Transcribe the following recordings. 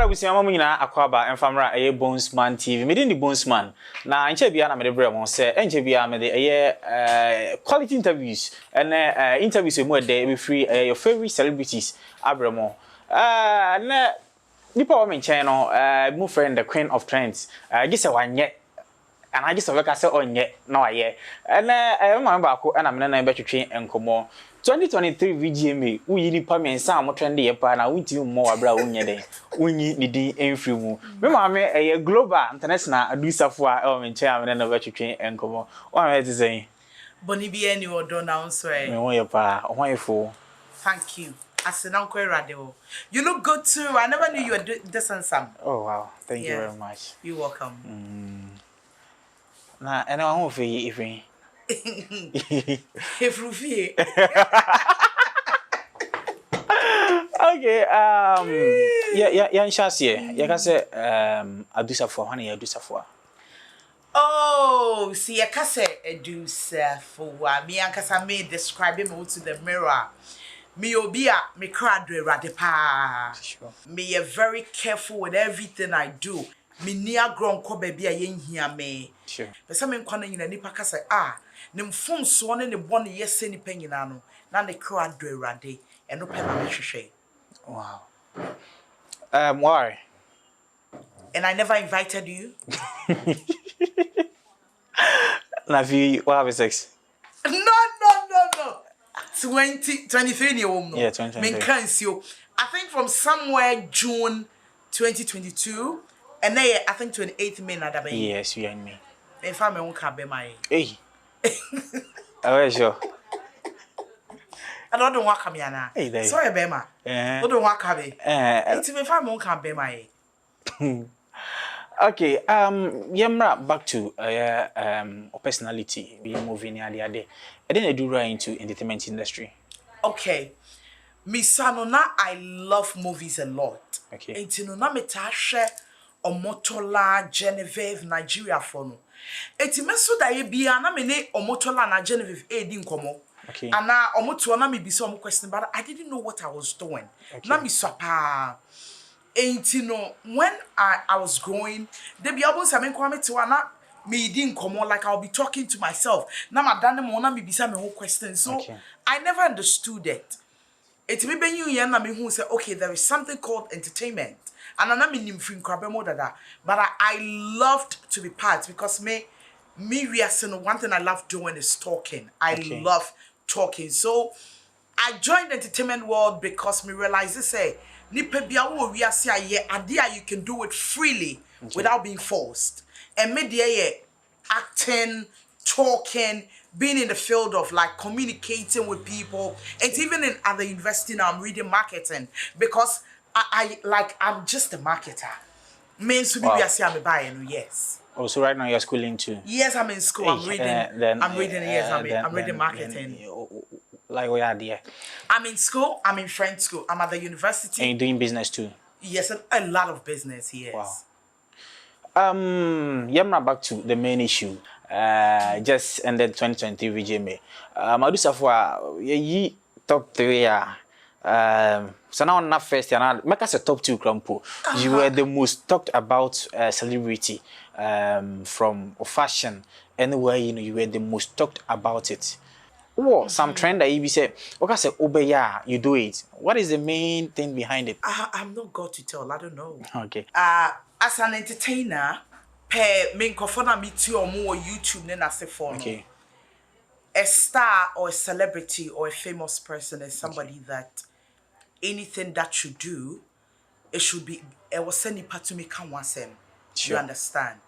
Yemra busiama mu nyina akwaba emfamra eye Bonesman TV. Me di Bonesman. Na enche bia na me de brɛ mo se enche bia me de eye quality interviews and interviews e mo de be free your favorite celebrities abrɛ mo. Na nipa wo me nkyɛn no mo friend the queen of trends. Gise wanye and I just work as onye na waye. And ma ba ko na me na be twetwe enkomo. 2023 Vgma uyi nipa mensa mo trend ye pa na unti mo wabra unye den unyi ni din enfri mu me ma me global international adu Sarfoa e me nche amene na betwetwe enkomo o ma ti say boni bi eni odo na unso me won ye pa o hwan efo. Thank you. Asenanko radio. You look good too. I never knew you were this handsome. Oh wow, thank you very much. You're welcome. Na ene wa ho fe ifin Efrufi. Okay, yeah, Nshasiye. You can say adu Sarfoa, hwan ya adu Sarfoa? Oh, see, I can say adu Sarfoa. Me ankasa me describe me to the mirror. Me obia me kradwe radepa. Sure. Me are very careful with everything I do. Me near grown ko baby a yen here me. Sure. But some men kwana nyina nipa ka say nem fon so ne bone yes nipa nyina no na ne kradwe rade eno pe na me hwehwe. Wow. Why? And I never invited you. Have you have sex? No. 2023 year old no. Yeah, 2023. I think from somewhere June 2022 and then I think 28th May na da be. Yes, you and me. In fact me won ka be my. Hey. I was sure. I don't want come here now. Hey, sorry be ma. I don't want come be. It's me fact me won ka be my. Okay, yemra back to personality, be moving near the other. And then I do right into entertainment industry. Okay. Me sanona I love movies a lot. Okay. Enti no na metashe Omotola Genevieve Nigeria for no. Enti meso da ye bia na me ne Omotola na Genevieve di nkomo. Okay. And na Omotola na me bi so question but I didn't know what I was doing. Okay. Na me swapa. Enti no when I was growing, they be able to me kwame to na me didn't come on like I'll be talking to myself. Now my dad na me bisa me whole question. So okay. I never understood it. It me ben you na me who say okay there is something called entertainment. And I mean free crabemo dada. But I loved to be part because me one thing I love doing is talking. I love talking. So I joined the entertainment world because me realized this say nipa bia wo wi ase aye ade you can do it freely without being forced. And media acting, talking, being in the field of like communicating with people, and even in other university now I'm reading marketing because I'm just a marketer. Means to be I'm buying, yes. Oh, so right now you're schooling too? Yes, I'm in school. I'm reading. I'm reading marketing. Like where are you? I'm in school. I'm in French school. I'm at the university. And you're doing business too? Yes, a lot of business. Yes. Wow. Yemna back to the main issue. Just ended 2023 Vgma. Adu Sarfoa, ye top 3 so now not first and make us a top 2 crampo. You were the most talked about celebrity from fashion anywhere you were the most talked about it. Oh, some trend that you say, okay, say obeya, you do it. What is the main thing behind it? I'm not God to tell. I don't know. Okay. As an entertainer, per me nkofona meet you on more YouTube then I say for okay. A star or a celebrity or a famous person is somebody that anything that you do, it should be it was sending part to me can once you understand.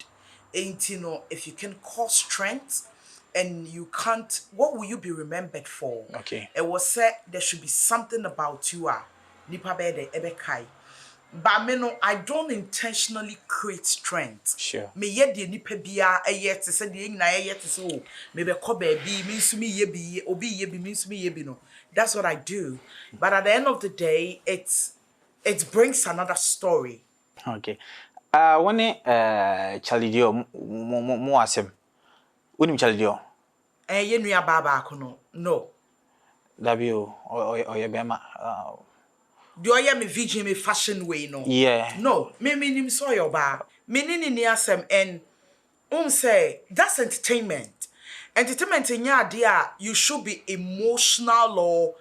Ain't you know if you can cause strength and you can't, what will you be remembered for? Okay. It was said there should be something about you nipa be ebe kai. But me no, I don't intentionally create strength. Sure. Me ye de nipa bia yet to say the na yet to so me be ko baby means me ye be obi ye be means me ye be no. That's what I do. But at the end of the day, it brings another story. Okay. When Charlie Dio mo asem. Unim Charlie Dio? Ye nua baba kono. No. Dabio or ye bema Do I am a Vgma fashion way no? Yeah. No, me nim so your bar. Me ni asem and say that's entertainment. Entertainment in your idea, you should be emotional or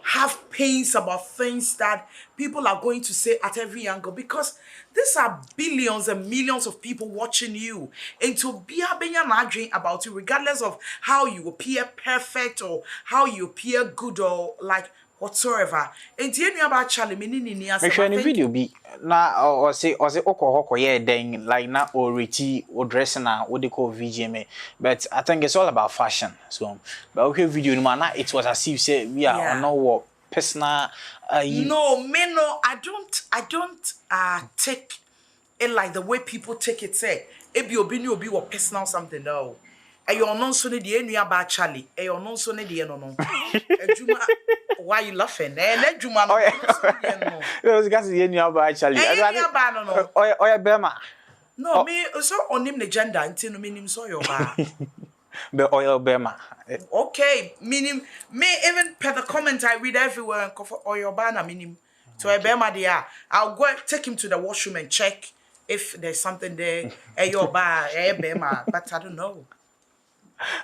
have pains about things that people are going to say at every angle because these are billions and millions of people watching you. And to be a dream about you, regardless of how you appear perfect or how you appear good or like whatsoever. And do you know about Charlie? Make sure any video be na or say oko yeah then like na already or dressing na what they call VGMA. But I think it's all about fashion. So but okay video no man it was as if say we are no what personal no, me no, I don't take it like the way people take it say. If you be what personal something no. And you're not so the end about Charlie. And you're not so the end no. Why you laughing? And Juma no. Those guys the end about Charlie. No. Oya Bema. No, me so on him the gender until no meaning so your bar. But oil Bema. Okay, meaning me even per the comment I read everywhere and cover oil banner meaning to a Bema there. I'll go take him to the washroom and check if there's something there. Your bar, Bema, but I don't know.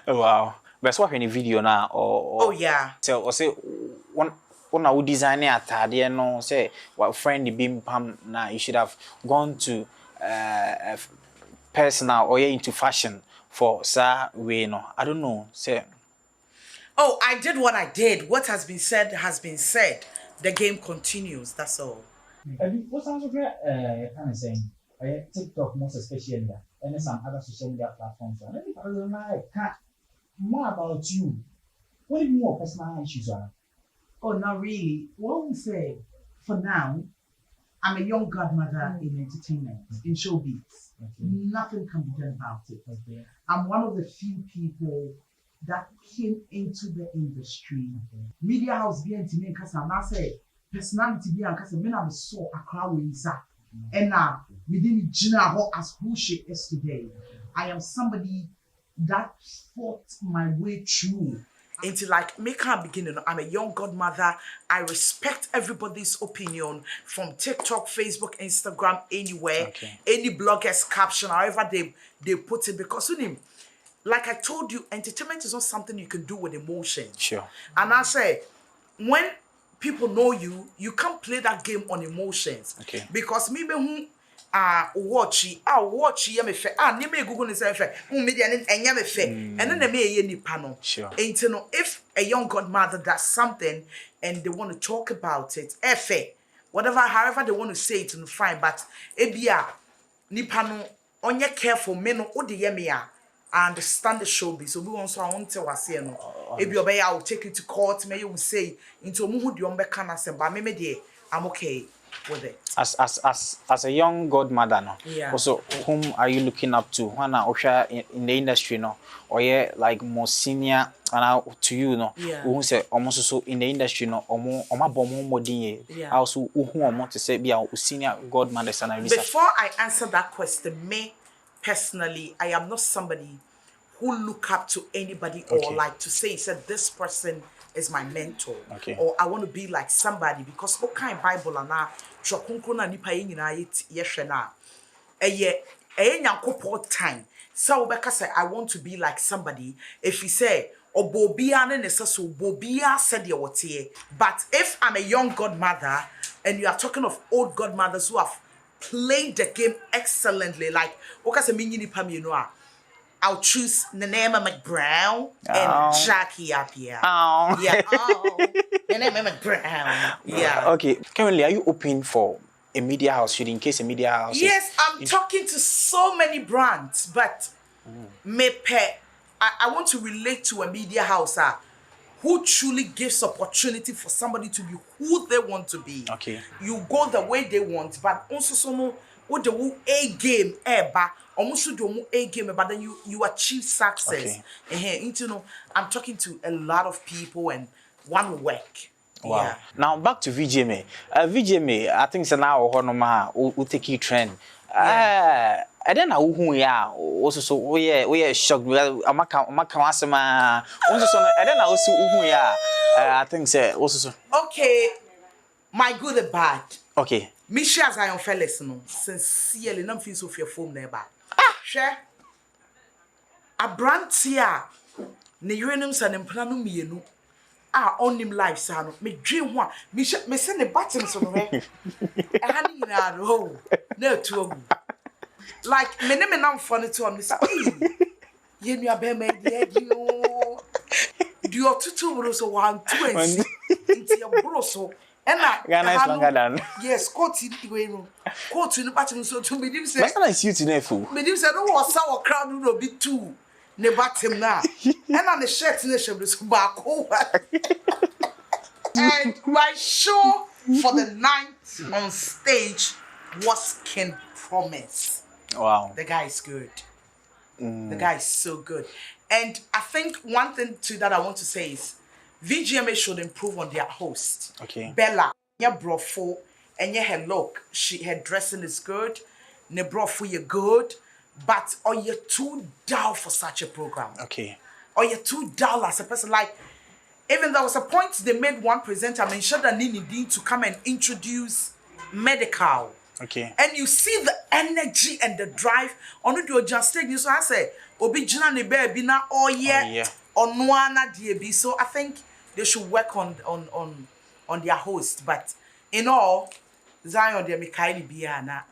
Wow. But what any video now or oh yeah. So or say one who design atade no say what friend the beam pam na you should have gone to personal or into fashion for sa way no. I don't know. Say oh, I did what I did. What has been said has been said. The game continues. That's all. What sounds kind of saying? TikTok most especially and some other social media platforms. And if I don't know more about you, what do you more personal issues are? Oh, not really. What we say for now, I'm a young godmother in entertainment, in showbiz. Okay. Nothing can be done about it. Okay. I'm one of the few people that came into the industry. Okay. Media house being to me because I'm not saying personality being because I saw a crowd with Isaac. And now, within Gina as who she is today, I am somebody that fought my way through into like make her beginning. I'm a young godmother. I respect everybody's opinion from TikTok, Facebook, Instagram, anywhere, any blogger's caption, however they put it. Because like I told you, entertainment is not something you can do with emotions. Sure. And I say, when people know you, you can't play that game on emotions. Okay. Because me who watch me fe me Google ni say fe media and me fe and then me ni panel. Sure. And you know if a young godmother does something and they want to talk about it, whatever however they want to say it, fine, but ebia ni panel onye careful me no odi ye me I understand the showbiz. So we want I want to say no. If you I will take you to court. May you say into who do you but me I'm okay with it. As a young godmother no. Yeah. Also, whom are you looking up to? When Osha in the industry no, or like more senior and to you no. Yeah. Who say almost so in the industry no, or more modern. Yeah. Also, who want to say be a senior godmother and before I answer that question, me personally, I am not somebody who look up to anybody or like to say said this person is my mentor or I want to be like somebody because what kind of Bible and na chokunkuna nipa yina yeshena nyankopɔ time so Rebecca say I want to be like somebody if he say obobia ne so bobia said your what but if I'm a young godmother and you are talking of old godmothers who have played the game excellently. Like, I'll choose Nanema McBrown and Jackie Apia. Oh. Yeah. Oh. Nanema McBrown. Yeah. Okay. Currently, are you open for a media house should in case a media house? Yes, I'm talking to so many brands, but I want to relate to a media house who truly gives opportunity for somebody to be who they want to be. Okay. You go the way they want, but also some what the A game almost do A game, but then you achieve success. Okay. You know, I'm talking to a lot of people and one work. Wow. Yeah. Now back to Vgma. Vgma, I think so now we take you trend. I don't know who we are. Also, so we are shocked. I'm also so I don't know who we are. I think so. Also so. Okay, My good and bad. Okay. Misha as I am fellas no. Sincerely, nam feel so fear phone never. Share. A brand here. Ne uranum san emplanum mienu. On him life son. Me dream one. Me send the buttons on the hand in our home. No two. Like me name now funny to on this. Ye me abe me you. Do your tutu bro 1 2 and into your bro so. And Ghana is longer than. Yes, court in the way room. Court in the bottom so to me dim say. Ghana is you today fool. Me dim say no was sour crowd no be two. Ne bottom now. And on the shirt in the shop is back over. And my show for the night on stage was King Promise. Wow. The guy is good. The guy is so good. And I think one thing too that I want to say is Vgma should improve on their host. Okay. Bella, your brofo, and your her look, her dressing is good. Ne brofo, you're good. But are you too dull for such a program? Okay. Or you're too dull as a person. Like, even there was a point they made one presenter mention that need to come and introduce medical. Okay. And you see the energy and the drive on the just stage. So I say, Obi Jina ne baby na oh yeah on Nuana DB. So I think they should work on their host. But in all, Zion de Mikaeli Biana.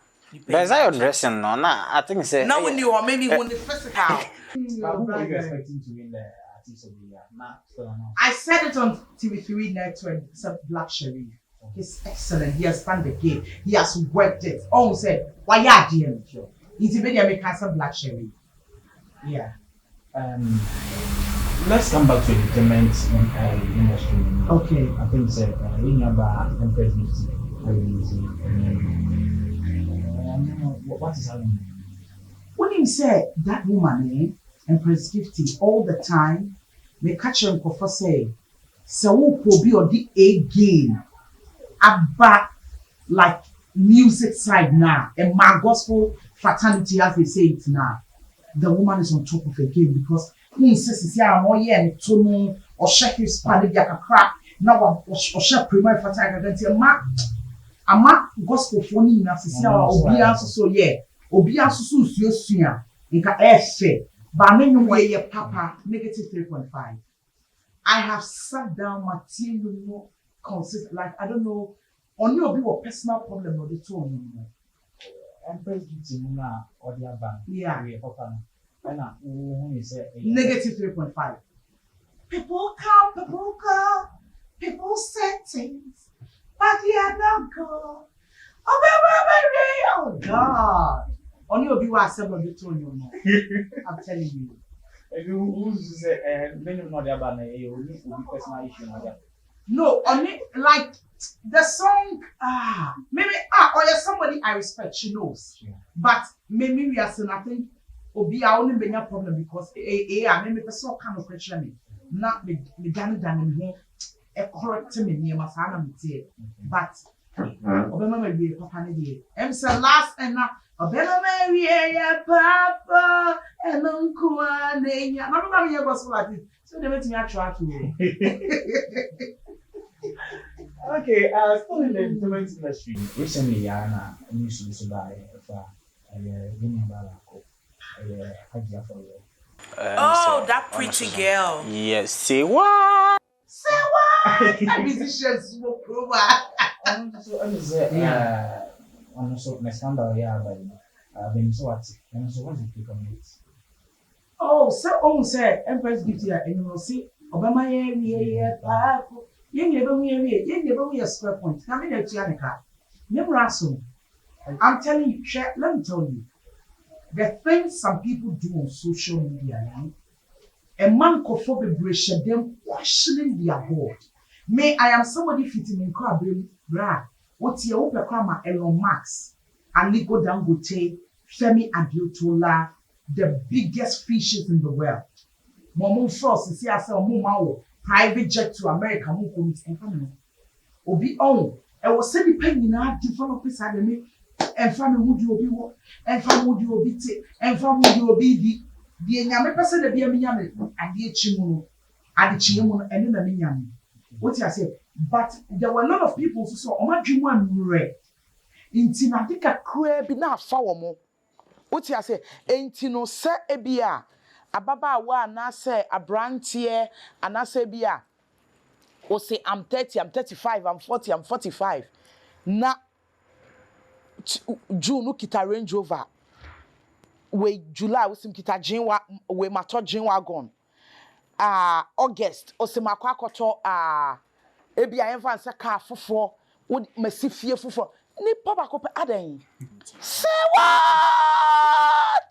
But Zion dressing no, I think say. Now when you are maybe when the physical. But who are you expecting to win the artist of the year? I said it on TV3 Network. It's a Black Sherif. He's excellent. He has done the game. He has worked it. Oh, said, why are you doing? He's a video maker, some Black Sherif. Yeah. Let's come back to entertainment industry. Okay. I think say in about Empress Gifty. What is happening? When you say that woman, Empress Gifty, all the time, me catch him for say, so who be on the A game about like music side now, and my gospel fraternity as they say it now. The woman is on top of the game because he insists, yeah, more yeah, and to or check his party like a crap. Now, or check premier fraternity, a ma gospel for me, na sisi obi so yeah, obi so suya, nka efe, but me no way papa negative 3.5. I have sat down, my team, you know, consistent, like I don't know, on your be a personal problem or the two, you know. Empress Gifty Muna or the other. Yeah. Negative 3.5. People come, people say things, but they are not good. Oh God. On your view, I said, I'm telling you. If you who's say, many of the other, you will be personal issue. No, on it, like the song, maybe, or there's somebody I respect, she knows. Yeah. But maybe we are saying, I think, Obi, I only bring a problem because, maybe the song kind of question, not the done here, a correct me near my son, but, Obama may be a papa, and so last and now, Obama may be a papa, and uncle, and I'm not gospel like this, so they make me try to. Okay, still in the entertainment industry. Recently, Yana news to buy Oh, that pretty girl. Yes, say what? Say what? That musician smoke over. So my scandal here, but then so what? And so what is the comment? Oh, so say Empress Gifty, and you will see Obama yeah, you never a square point. Coming at Yanika. Never ask. I'm telling you, let me tell you. The things some people do on social media, a man could for vibration, them questioning their board. May I am somebody fitting in crab, bra. What's your open crama, Elon Musk, and Nico Dangote, Femi Adeotola, the biggest fishes in the world. Momo Frost is here, so Mumao. Private jet to America, Obi on. I was sending penny now, developers had me, and family would you be what, and family would you be it, and family would you be the Yami person, the Biamian, and the Chimuno, and the Chimuno, and then the Minyam. What I say, But there were a lot of people who saw Oma Juma Mure. Intina dika kwe na afa womo. Oti ase entino se ebia ababa wa na se abrantie anase bia o say I'm 30, I'm 35, I'm 40, I'm 45. Na June kita Range Rover. We July we sim kita jinwa we mato jinwa gone. August o se makwa koto ebia enfa nse car fofo wo masifie fofo ni papa ko pe adan. Say what?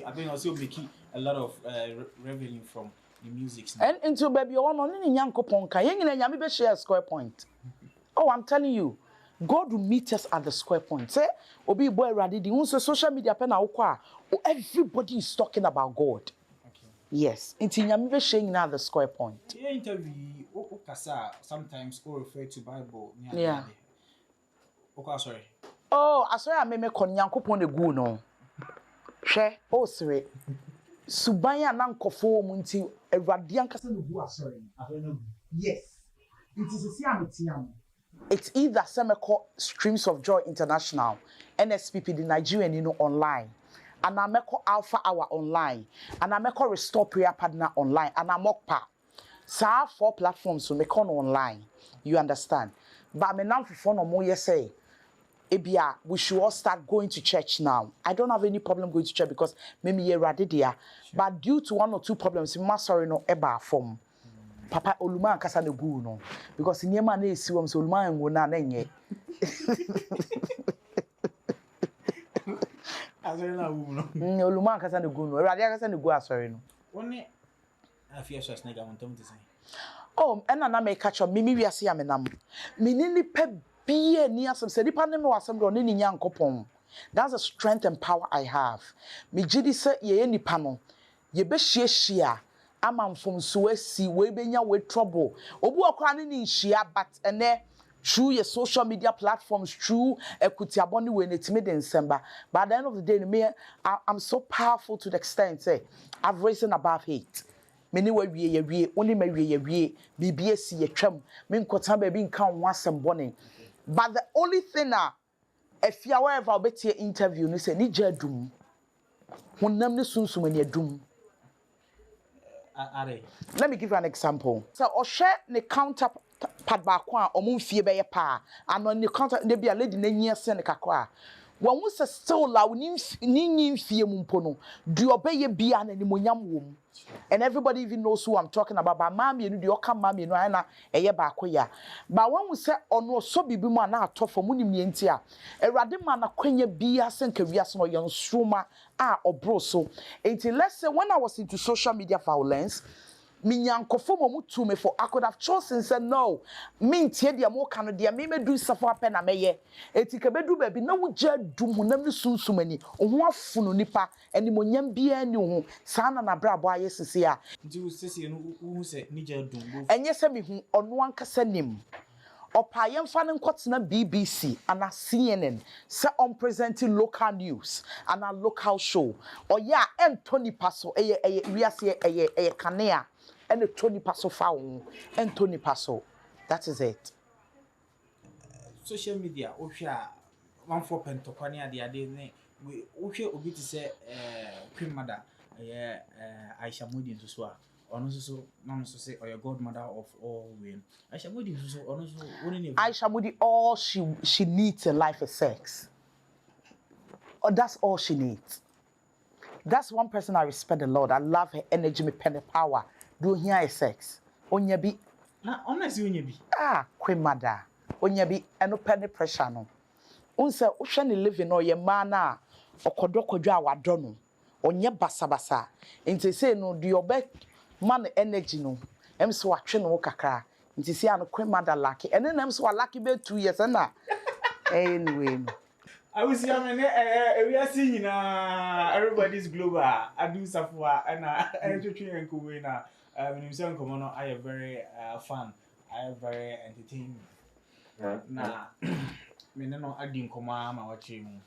I think also making a lot of revenue from the music. And into baby one on ni nyankopon ka yen nyina nyame be share square point. Oh, I'm telling you, God will meet us at the square point. Say obi boy ready the unso social media pe na wo kwa everybody is talking about God. Okay. Yes, into nyame be share nyina at the square point. Yeah, interview okasa sometimes or refer to Bible. Yeah. Okay, sorry. Oh, asori ameme kon nyankopon de gu no. Hwe, oh sire. Subanya na nkofo mu nti Awurade ankasa no gu asori. Yes. It is a siametiam. It's either Semeko Streams of Joy International, NSPP, the Nigerian, online. And I make Alpha Hour online. And I make Restore Prayer Partner online. And I Mokpa. So I have 4 platforms to make online. You understand? But me now for no more say, Ebia, we should all start going to church now. I don't have any problem going to church because maybe you're ready there. But due to 1 or 2 problems, you must sorry no eba form. Papa Oluma kasa ne gu no because nyema na esi wom so Oluma ngo na nye Asori na wu no Oluma kasa ne gu no Awurade kasa ne gu asori no woni afia so snake amontom te say oh ena na me catch me wiase ya menam me ni nipa bie ni asem se nipa ne me wasem do ne ni nyankopon. That's the strength and power I have. Me gidi se ye nipa no ye be hia amamfom so asi we benya we trouble obu okra ne nhia but ene through your social media platforms through ekutiaboni we netime den semba. But at the end of the day me I'm so powerful to the extent say I've risen above hate. Many we ye only me we bibia si ye twam me nkota ba bi nka ho asem bone. But the only thing if you ever obeti interview ni say ni jadum honam ne sunsum ani adum. Let me give you an example. So, Oshe ne counterpart bakwa omumfie beye pa. Ano ne counter ne bia lady ne nyese ne kakwa. When we say still la ni nyimfie mumpo no, do obeye bia na ni monyam wom. And everybody even knows who I'm talking about. But mami enu di oka mami enu ana eye baako ya. But when we say ono so bibi mu na atofo mu ni mienti a, Awurade ma na kwanya bia senka wiase no yon sroma obro so. Until let's say when I was into social media violence, minyankofo mo to me for I could have chosen say no me ntie dia mo kan dia me do Sarfoa pe na meye etika bedu ba bi na wo gya dum honam ne sunsumani ho afuno nipa eni monyam bia ni ho sana na brabo aye sese a nti wo sese no wo se ni gya dum enye se me hu ono ankasa nim opa yemfa ne nkotena BBC and a CNN se on presenting local news and a local show oya Anthony Paso wiase kanea and the Tony Paso found and Tony Paso. That is it. Social media, Osha, 1 4 pentopania, the idea, we Osha obi to say, Queen Mother, Ayisha Modi to swear, or also, non so say, or your godmother of all women. Ayisha Modi to so, or also, Ayisha Modi, all she needs in life is sex. Oh, that's all she needs. That's one person I respect a lot. I love her energy, me pen power. Do here is sex. Onya bi. Na honestly onya bi. Queen Mother. Onya bi eno penny pressure no. Unse uhwe ne living no ye ma na okodokwadwa awado no. Onye basabasa. Nti say no the obe man energy no. Em so watwe no kakra. Nti say an Queen Mother lucky. Ene nem so lucky be 2 years na. Anyway. I will see we are seeing everybody's global. I do Sarfoa and I and Kuwena. When you say Komono, I am very fun. I am very entertaining. Nah, me no adding Komama watching.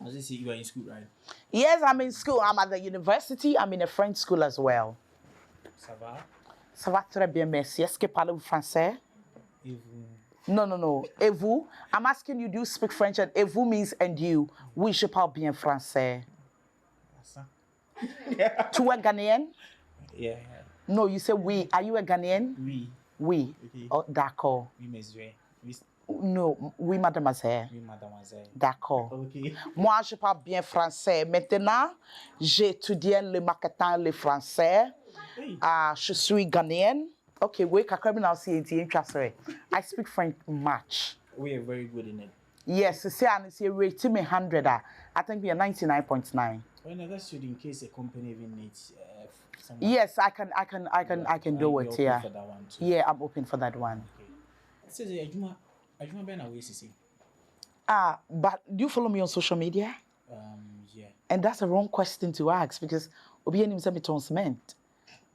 As I see, you are in school, right? Yes, I'm in school. I'm at the university. I'm in a French school as well. Sava? Ça va très bien, merci. Est-ce que parlez-vous français? No. Et vous? I'm asking you, do you speak French? And et vous means and you. Oui, je parle bien français. Tu es Ghanaian? Yeah. No, you say oui. Are you a Ghanaian? Oui. Oui. Okay. Oh, d'accord. Oui, monsieur. Oui, No, oui, mademoiselle. oui, mademoiselle. D'accord. Ok. Moi, je parle bien français. Maintenant, j'étudie le marketing, le français. Hey. Je suis Ghanaian. Okay, wait, I speak French much. We are very good in it. Yes, say rate me 100. I think we are 99.9. Well, no, that's should in case a company even needs someone. Yes, I can do it. Yeah. For that one too. Yeah, I'm open for that one. Okay. Says Ajuma Ben away CC. But do you follow me on social media? Yeah. And that's a wrong question to ask because Obi anim say me ton cement.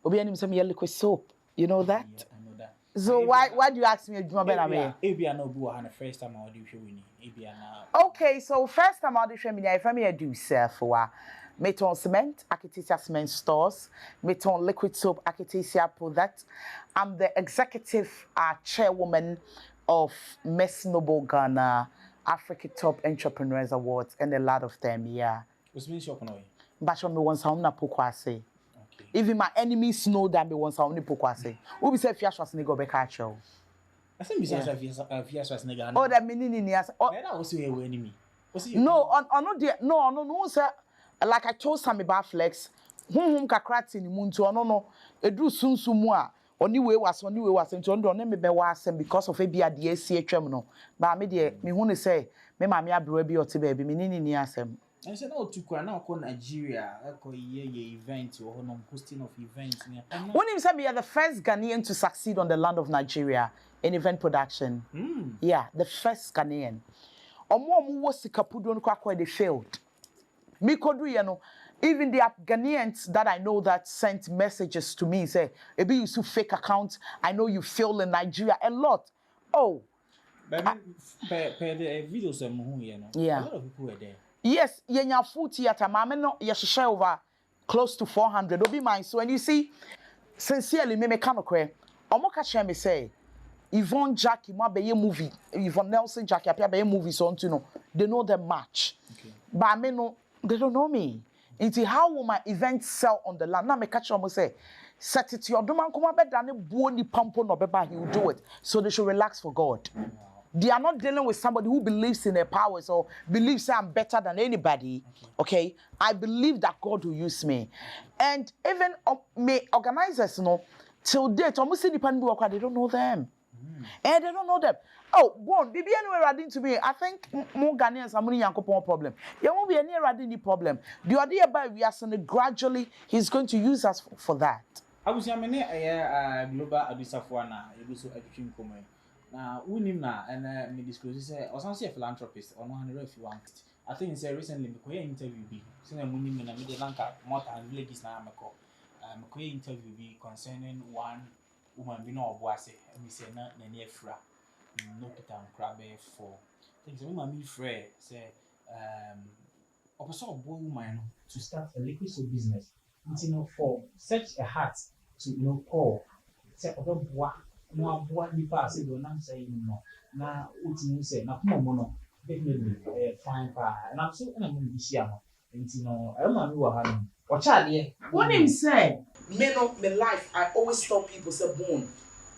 Obi anim say me yellow liquid soap. You know that? Yeah, I know that. So why do you ask me Ajuma Ben away? Ebia no bu the first time I audition winning. Ebia na. Okay, so first time audition me if I do Sarfoa. Meton cement, Akitisia cement stores, Meton liquid soap, Akitisia product. I'm the executive chairwoman of Miss Noble Ghana Africa Top Entrepreneurs Awards and a lot of them, yeah. What's mean shop no? But me once I na pokwase. Okay. Even my enemies know that me once I only pokwase. Who be say fiashwas nego be catch you. I think Mr. Fias nigga. Oh, that meaning ni as. Oh, that also your enemy. No, no, sir. Like I told Sammy Barflex, kakrati ni muntu no. Edu sunsumu a oni we was nti on me be wasem because of ebia de asi atwam no. Ba me de me hu ne say me ma me abro bi ote ba bi me ni asem. I said no to kwa na ko Nigeria ko ye event or hosting of events. When him say we are the first Ghanaian to succeed on the land of Nigeria in event production. Yeah, the first Ghanaian. Omo wo sikapudo no kwa they failed. Me kodu ye no, even the Ghanaians that I know that sent messages to me say, "Ebi you use fake account. I know you fail in Nigeria a lot." Oh, but the videos yeah. A lot of people were there. Yes, yenya full theater. Mama no share over close to 400. Obi mine. So when you see, sincerely, me kanokwe. Omo ka share me say, Yvonne Jackie ma be movie. Yvonne Nelson Jackie appear be movies on to know. They know them match. Okay. But me no, they don't know me. Into how will my events sell on the land? Now me catch almost say, set it to your doman come bed and buoni pampo no beba, he will do it. So they should relax for God. Wow. They are not dealing with somebody who believes in their powers or believes I'm better than anybody. Okay? I believe that God will use me. And even me organizers, you know, till date, almost they don't know them. And they don't know them. Oh, one, be anywhere adding to me. I think more Ghanaians are money problem. There won't be any adding problem. The idea by we are saying gradually he's going to use us for that. I was global Sarfoa na ebuso education come. Na unim na and me disclose say or some say a philanthropist or 100 if you want. I think say recently me ko interview bi. Say na munim na me de lanka more than villages na me ko. Me ko interview bi concerning one woman bi no oboase. Me say na near fra. No kitam crabbe for. Things we mama frɛ say opeso woman to start a liquid soap business. You know, for such a heart to call. Say oboa no aboa nipa say do na say no. Na utimi say na kuma mo no definitely fine pa. And I'm so na mo bi share no. Nti no I ma me wa ha no. Ochade. When him say, me life, I always tell people say born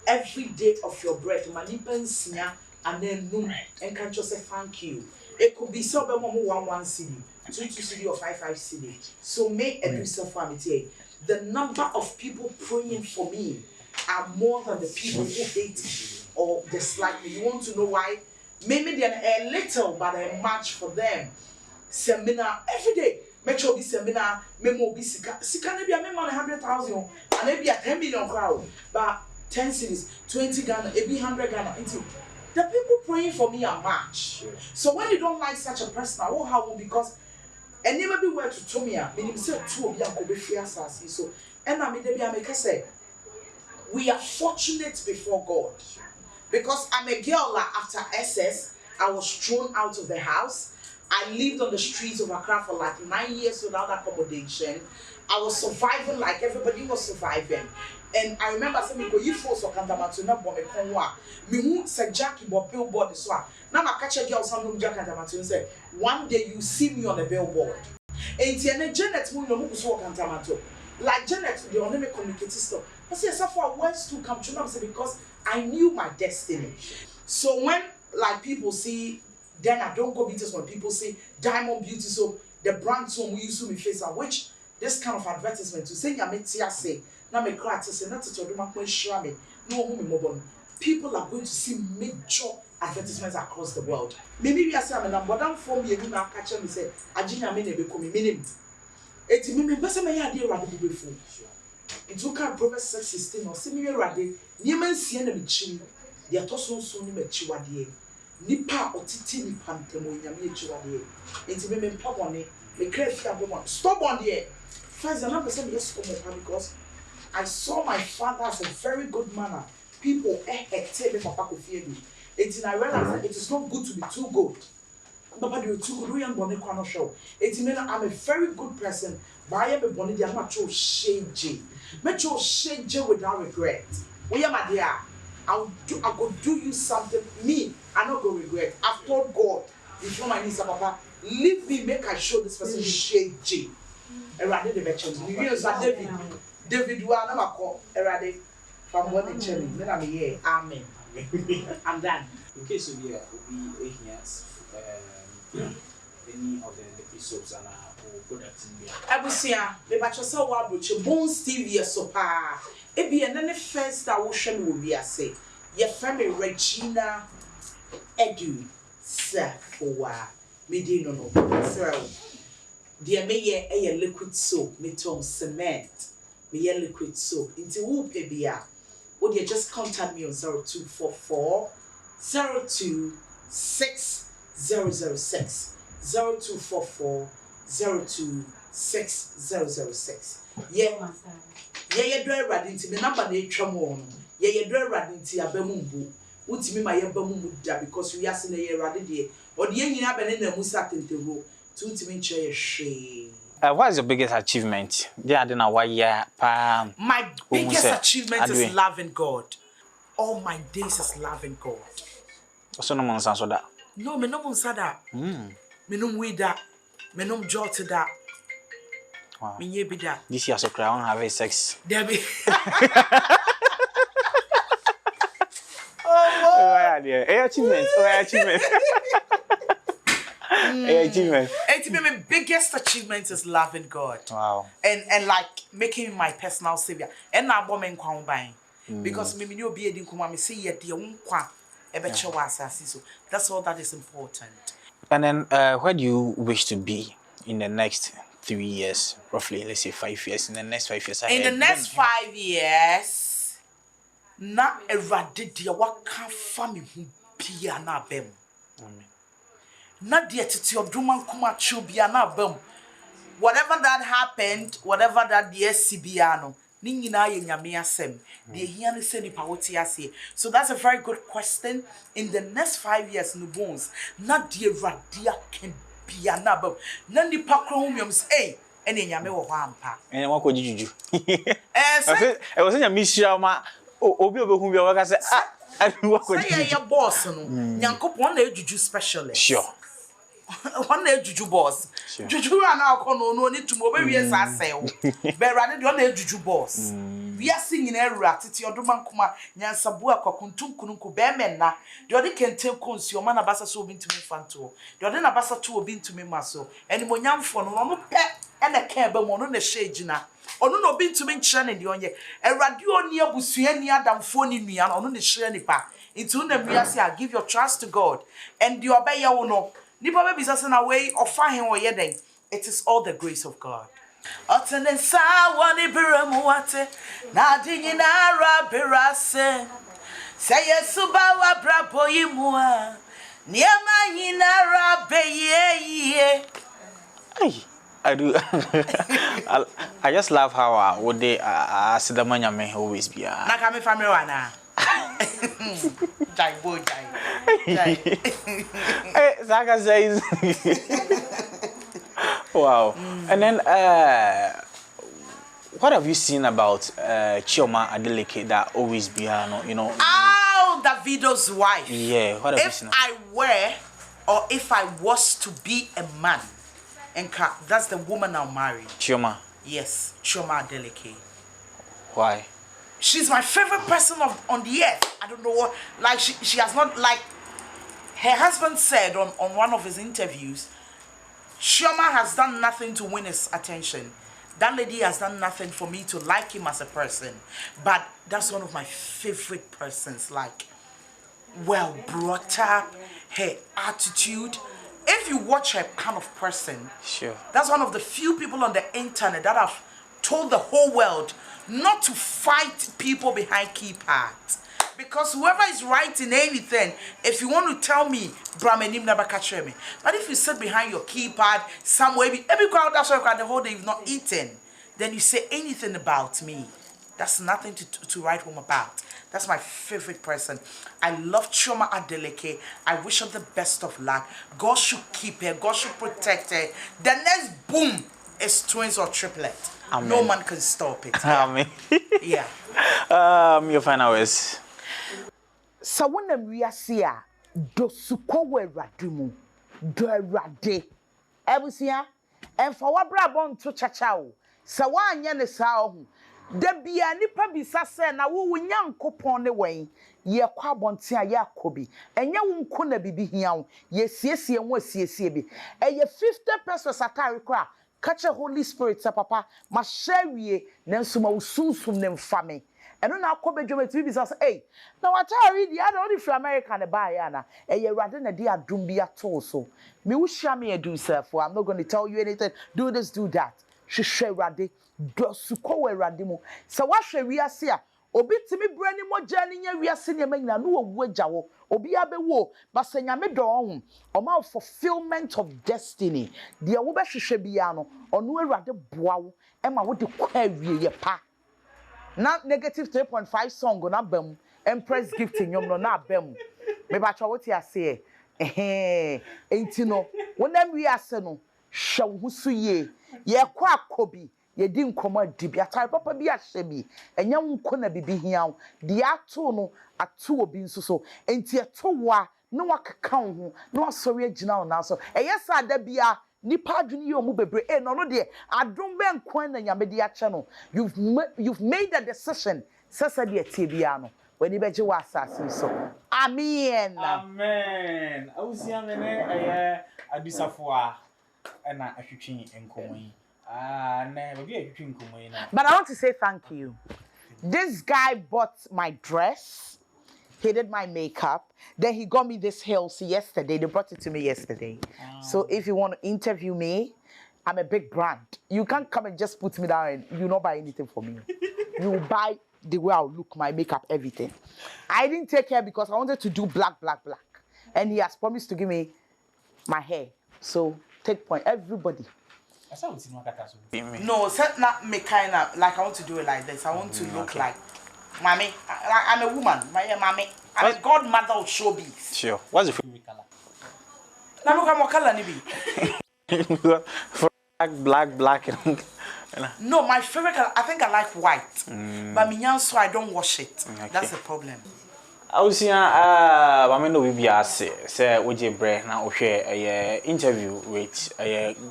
every day of your breath, manipensia and then noom and can just say thank you. It could be so be more 1 city, 2 city or 5 city. So make a piece of family. The number of people praying for me are more than the people who hate me or dislike me. You want to know why? Maybe they're a little, but a much for them. Seminar every day. Make sure this seminar, memo be sika maybe a 100,000 and maybe a 10 million crowd, but 10 cities, 20 Ghana, maybe 100 Ghana. The people praying for me are much. So when you don't like such a person, I will have because and never be where to me. Meaning say 2 of them could be free assassin. So and I mean I make say we are fortunate before God because I'm a girl after SS. I was thrown out of the house. I lived on the streets of Accra for like 9 years without accommodation. I was surviving like everybody was surviving. And I remember saying, "Go you force or Cantamanto, not bomb a conwa." Me who said Jackie Bob billboard is one. Now I catch a girl, some Jack Cantamanto and say, "One day you see me on the billboard." And Tiana Janet who saw Cantamanto. Like Janet, the only communicative stuff. I say, Sarfoa, words to come to me because I knew my destiny. So when like people see, then I don't go beaters when people say Diamond Beauty, so the brand so we use to me face, which this kind of advertisement to say, I say, now me cry to say, not to do my question, me, no home mobile. People are going to see major advertisements across the world. Maybe we are saying, I'm not for me, and you catch me say, I didn't mean to become a minimum. It's me, but some idea rather before. It took our Proverbs 16 or similar radi, Nieman Siena Michi, the Atoson Sony Mechiwadi, Nipa or Titi Pantemo, Yami Chiwadi. It's women pop on it, the crafty woman. Stop on the air. First, another person, yes, because I saw my father as a very good manner. People, tell me for Paco Fiedi. It's in I realized that it is not good to be too good. Nobody will too good. We are going to show. It's mean I'm a very good person, but I am a bonnet. I'm not so shady. Make your shade without regret. We are my dear. I go do you something. Me, I not go regret. I've told God, if you my niece, Papa, leave me, make I show this person shade. Erade the veteran. You hear David. David, we are never call Erade from what they tell me. Then I'm here. Amen. I'm done. In case of here, we any of the episodes and products in there. Abusia, the Bachosa Wabuch, Bones TV, so pa. It be an first that ocean will be a say. Your family Regina Edu, Sarfoa, Medino, Sir. Dear me, a liquid soap, me tom cement, me a liquid soap, into whoop ebia. Would you just contact me on 0244 026 006 0244 026 006. Yeah, you're ready to be number 8 tramon. Yeah, you're ready to a bemumbu. What's me my bemumuda because we are seeing a year ready or the engine up and in the Musat to go to me chair shame. What is your biggest achievement? Yeah, I don't know why. Yeah, my biggest achievement is loving God. All my days is loving God. So no one sounds so that. No, me no one said that. Me no we that. Me no jot that. Wow. Me ye be that. This year so crown have sex. There be. Oh yeah, achievement. Achievement. Achievement. My biggest achievement is loving God. Wow. And like making my personal savior. And now woman combine. Because me no be edin kuma me say ye de wonkwa ebeche wa asase so. That's all that is important. And then where do you wish to be in the next 3 years? Roughly, let's say 5 years. In the next 5 years. In the next 5 years, na erade de waka fa me hu bia na bem. Amen. Not the attitude of Druman Kuma Chubiana Bum. Whatever that happened, whatever that the SCBiano, Ningina Yamia Sem, the Hiani Seni Pawotiasi. So that's a very good question. In the next 5 years, no bones, not the Radia can be an above. None the Pacromiums, and in Yame or Wampa. And what could you do? I was in a Miss Chioma, Obi whom you work. I say your boss, Yanko one juju specialist. Sure. One juju boss. Juju and alcohol no need to move. We are sale. But rather the one juju boss. We are singing a rat. It's your doman kuma Yansabua Kokuntum Kununku Bemena. The other can tell cons your man abassa so been to me fanto. The other abassa to been to me maso. And when young for no pet and a cable on the shade jina. Or no been to me channel the onye. A radio near Busuania than phony me and on the shanipa. Into the Miasia, give your trust to God. And you obey your own. Nipa baby is in a way of finding or yeding. It is all the grace of God. Otenen sa wani biramuate na dinara birase say suba wa brapo yimua niema yinara beye. I do. I just love how what they Sidamanya may always be. Na kame family wana. Jai boy jai. Hey, Zaka says. Wow. And then what have you seen about Chioma Adeleke that always be her, you know? Oh, Davido's wife. Yeah, what have you If seen? I were, or if I was to be a man, and that's the woman I'll marry. Chioma. Yes, Chioma Adeleke. Why? She's my favorite person on the earth. I don't know what, like she has not, like her husband said on one of his interviews, Chioma has done nothing to win his attention. That lady has done nothing for me to like him as a person. But that's one of my favorite persons, like well brought up, her attitude. If you watch her kind of person, Sure. that's one of the few people on the internet that have told the whole world not to fight people behind keypads. Because whoever is writing anything, if you want to tell me, Brahmanim never catch me. But if you sit behind your keypad somewhere, every crowd that's why the whole day you've not eaten, then you say anything about me. That's nothing to write home about. That's my favorite person. I love Chioma Adeleke. I wish her the best of luck. God should keep her. God should protect her. The next boom is twins or triplet. Amen. No man can stop it. Amen. Yeah. Your final words. So when we are here, dosuko we radimu, do rade. Ebusia, and for what brabon to chachao. So one yan is how. Debia nipa bisa se na wo nyankopon ne wen ye kwa bonte a yakobi enye wo nko na bibi hia wo ye siesie wo siesie bi eye 50 pesos atare kra kache Holy Spirit sa papa ma shawie nanso ma usunsum ne mfame eno na akobedwom ati bisa se eh na watare di ada odi from America ne ba ya na eye rade na di adum bi ato so me wo hia me edu Sarfoa. I'm not going to tell you anything, do this, do that. Hwehwe rade dosuko we radimu se wahwe wiase a obi timi brani moja ni nya wiase ne manyina no owu agyawo obi abewo basanyame do ohun oma fulfillment of destiny de wo be hwehwe bia no ono awurade boa wo e ma wo de kwa wie ye pa na negative 3.5 song na bam empress gift nyom no na bam me ba twa wo ti ase enti no wonam wiase no hwe wo so ye kwa akobi yedi nkoma dibi atare papa bi ahye bi enya nko na bibi hiaw de ato no ato obi nso so enti eto wa no wakeka ho no asori agina wo na so eyesa da bia nipa adwene ye omu bebre no no de adom be nko na nyame de ache no you've made a decision sasa de etie bia no wani beje wa asase so amen Amen. Awusia me ne Sarfoa na ahwetwe enkomo yi. But I want to say thank you. This guy bought my dress. He did my makeup. Then he got me this heels yesterday. They brought it to me yesterday. So if you want to interview me, I'm a big brand. You can't come and just put me down and you not buy anything for me. You will buy the way I look, my makeup, everything. I didn't take care because I wanted to do black. And he has promised to give me my hair. So take point, everybody. No, set not me kind of like I want to do it like this. I want to look like mommy. I'm a woman. My mommy. I'm a godmother of showbiz. Sure. What's the favorite color? Now look at what color nibi. Black. No, my favorite color. I think I like white. But me so I don't wash it. Okay. That's the problem. Awusia mama no bi ase say oje bre na ohwe interview with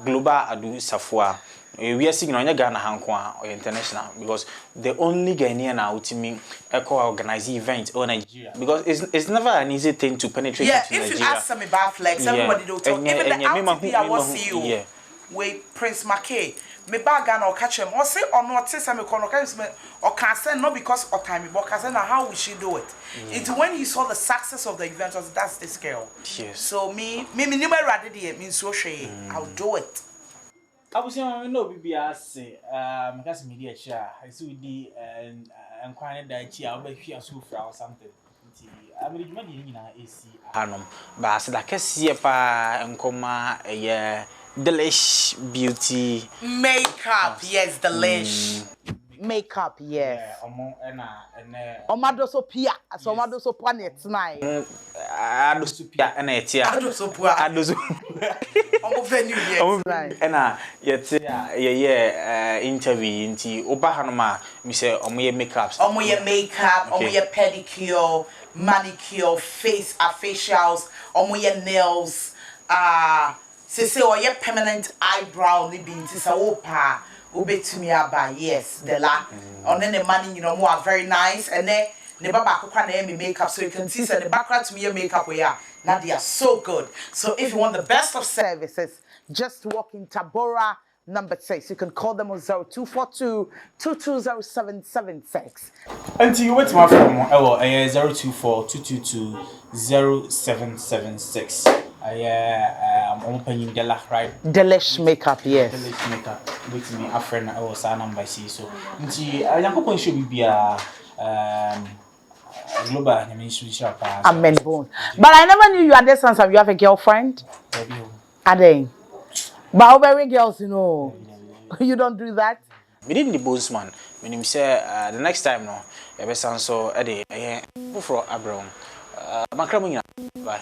global adu Sarfoa we are seeing onya Ghana hanko a international because the only Ghanaian na ultimi organize event in Nigeria because it's never an easy thing to penetrate into Nigeria. If you ask some about flex, everybody don't talk. Even the outfit I was see you with Prince McKay. Me bag or catch him or say or not say some or can say not because of time but can say how we should do it. It's when he saw the success of the event was that's this girl. Yes. So me never rather it means so I'll do it. I was saying no BBA say because media share I see the and quiet that here I'll be here so for or something. I mean you na AC Hanom but say that kesi pa enkoma Delish beauty makeup, yes, delish. Makeup, yes. Omado so pia, so omado so planet tonight. Ado so pia, ena etia. Ado so pua. Ado so. Omo venue yes. Right. Ena yet interview inti oba hanoma me say omo ye makeups. Omo ye makeup, omo ye pedicure, manicure, facials, omo ye nails, say or ye permanent eyebrow libin say opa obetumi aba yes the la on then the money you know more very nice and then ne baba akokwa na me makeup so you can see say the background to me your makeup we are now they are so good. So if you want the best of services, just walk in Tabora number 6. You can call them on 0242 220776. Until you wait my phone 024 222 0776. I'm opening the last right. Delish makeup, yes. Delish makeup. Wait me a friend I was a number C so. Until I am should be global Amen bone. But I never knew you had this answer. You have a girlfriend? Are they? But very girls, you know. You don't do that. We didn't the bonesman. When him say the next time no, you be so Eddie for Abraham. Makramunya. Bye.